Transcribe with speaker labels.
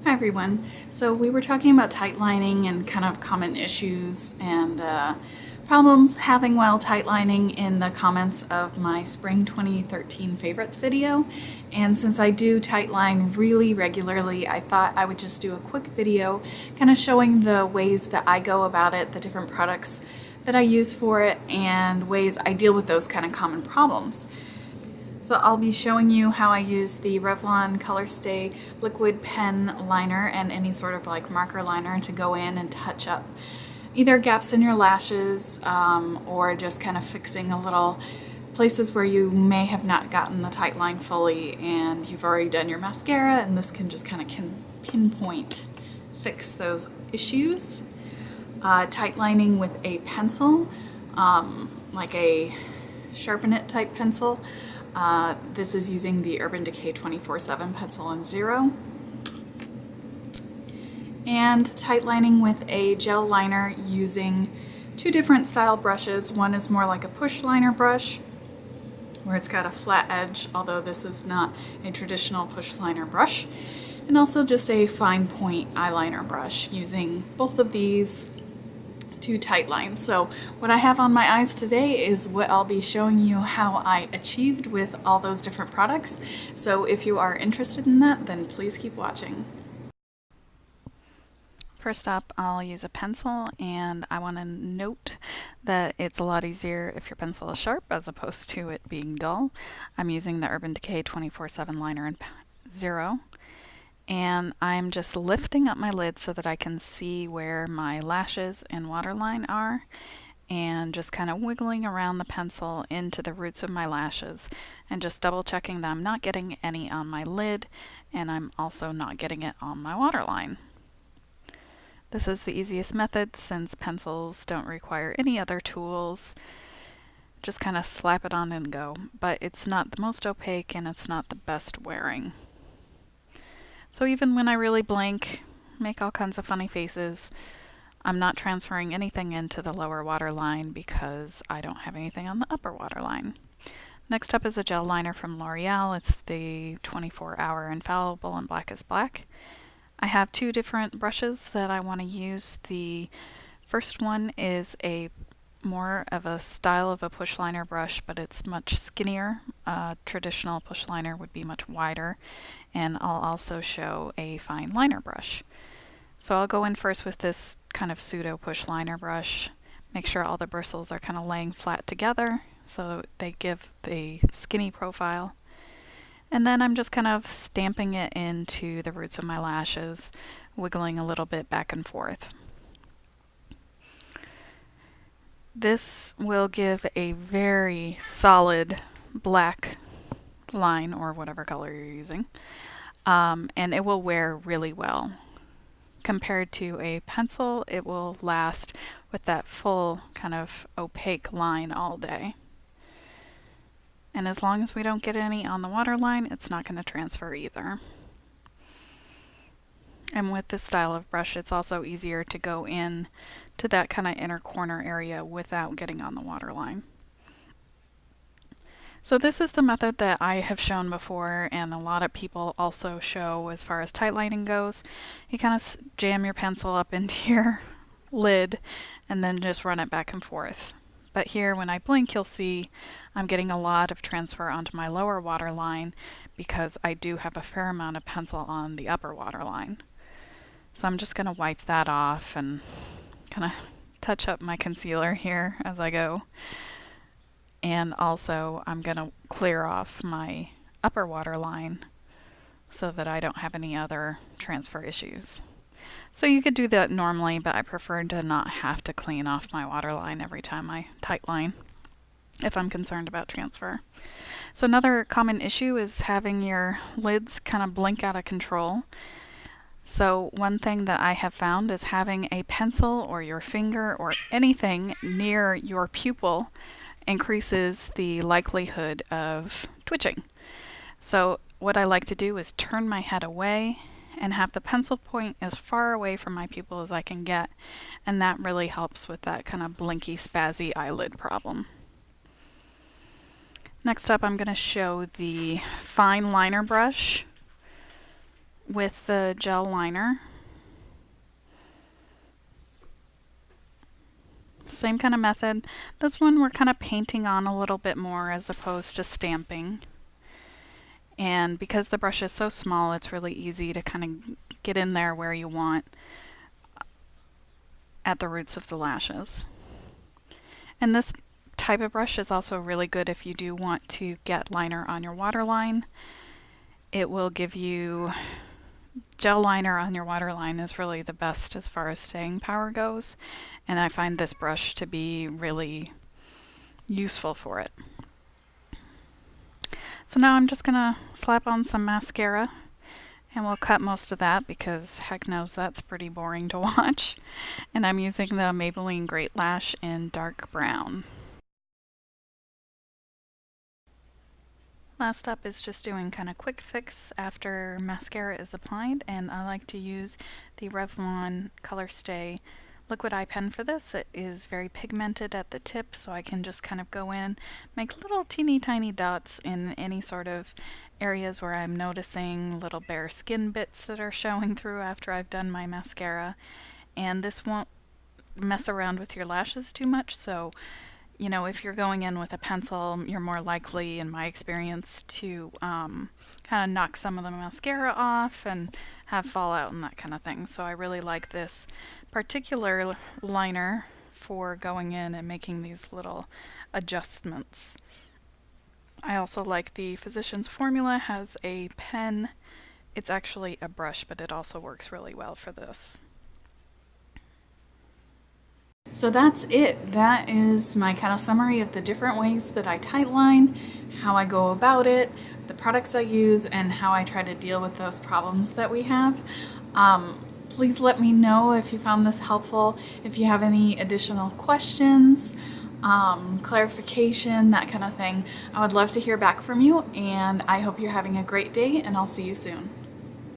Speaker 1: Hi everyone. So we were talking about tightlining and kind of common issues and problems having while tightlining in the comments of my Spring 2013 favorites video. And since I do tightline really regularly, I thought I would just do a quick video kind of showing the ways that I go about it, the different products that I use for it, and ways I deal with those kind of common problems. So I'll be showing you how I use the Revlon ColorStay liquid pen liner and any sort of like marker liner to go in and touch up either gaps in your lashes or just kind of fixing a little places where you may have not gotten the tight line fully and you've already done your mascara, and this can just kind of pinpoint fix those issues. Tight lining with a pencil, like a sharpen it type pencil. This is using the Urban Decay 24/7 pencil in 0. And tightlining with a gel liner using two different style brushes. One is more like a push liner brush where it's got a flat edge, although this is not a traditional push liner brush. And also just a fine point eyeliner brush, using both of these to tightline. So what I have on my eyes today is what I'll be showing you how I achieved with all those different products. So if you are interested in that, then please keep watching. First up, I'll use a pencil, and I want to note that it's a lot easier if your pencil is sharp as opposed to it being dull. I'm using the Urban Decay 24/7 liner in 0. And I'm just lifting up my lid so that I can see where my lashes and waterline are, and just kind of wiggling around the pencil into the roots of my lashes and just double checking that I'm not getting any on my lid, and I'm also not getting it on my waterline. This is the easiest method since pencils don't require any other tools. Just kind of slap it on and go, but it's not the most opaque and it's not the best wearing. So even when I really blink, make all kinds of funny faces, I'm not transferring anything into the lower waterline because I don't have anything on the upper waterline. Next up is a gel liner from L'Oreal. It's the 24-hour Infallible in Blackest Black. I have two different brushes that I want to use. The first one is a more of a style of a push liner brush, but it's much skinnier. Traditional push liner would be much wider, and I'll also show a fine liner brush. So I'll go in first with this kind of pseudo push liner brush. Make sure all the bristles are kind of laying flat together so they give the skinny profile. And then I'm just kind of stamping it into the roots of my lashes, wiggling a little bit back and forth. This will give a very solid black line, or whatever color you're using, and it will wear really well. Compared to a pencil, it will last with that full kind of opaque line all day. And as long as we don't get any on the waterline, it's not going to transfer either. And with this style of brush, it's also easier to go in to that kind of inner corner area without getting on the waterline. So this is the method that I have shown before, and a lot of people also show as far as tightlining goes. You kind of jam your pencil up into your lid and then just run it back and forth. But here, when I blink, you'll see I'm getting a lot of transfer onto my lower waterline because I do have a fair amount of pencil on the upper waterline. So I'm just going to wipe that off and kind of touch up my concealer here as I go. And also I'm going to clear off my upper waterline so that I don't have any other transfer issues. So you could do that normally, but I prefer to not have to clean off my waterline every time I tightline if I'm concerned about transfer. So another common issue is having your lids kind of blink out of control. So one thing that I have found is having a pencil or your finger or anything near your pupil increases the likelihood of twitching. So what I like to do is turn my head away and have the pencil point as far away from my pupil as I can get, and that really helps with that kind of blinky, spazzy eyelid problem. Next up, I'm going to show the fine liner brush. with the gel liner. Same kind of method. This one we're kind of painting on a little bit more as opposed to stamping. And because the brush is so small, it's really easy to kind of get in there where you want at the roots of the lashes. And this type of brush is also really good if you do want to get liner on your waterline. It will give you gel liner on your waterline is really the best as far as staying power goes, and I find this brush to be really useful for it. So now I'm just gonna slap on some mascara, and we'll cut most of that because heck knows that's pretty boring to watch. And I'm using the Maybelline Great Lash in dark brown. Last up is just doing kind of quick fix after mascara is applied, and I like to use the Revlon ColorStay liquid eye pen for this. It is very pigmented at the tip, so I can just kind of go in, make little teeny tiny dots in any sort of areas where I'm noticing little bare skin bits that are showing through after I've done my mascara. And this won't mess around with your lashes too much, so you know, if you're going in with a pencil, you're more likely, in my experience, to kind of knock some of the mascara off and have fallout and that kind of thing. So I really like this particular liner for going in and making these little adjustments. I also like the Physicians Formula, has a pen. It's actually a brush, but it also works really well for this. So that's it. That is my kind of summary of the different ways that I tightline, how I go about it, the products I use, and how I try to deal with those problems that we have. Please let me know if you found this helpful, if you have any additional questions, clarification, that kind of thing. I would love to hear back from you, and I hope you're having a great day, and I'll see you soon.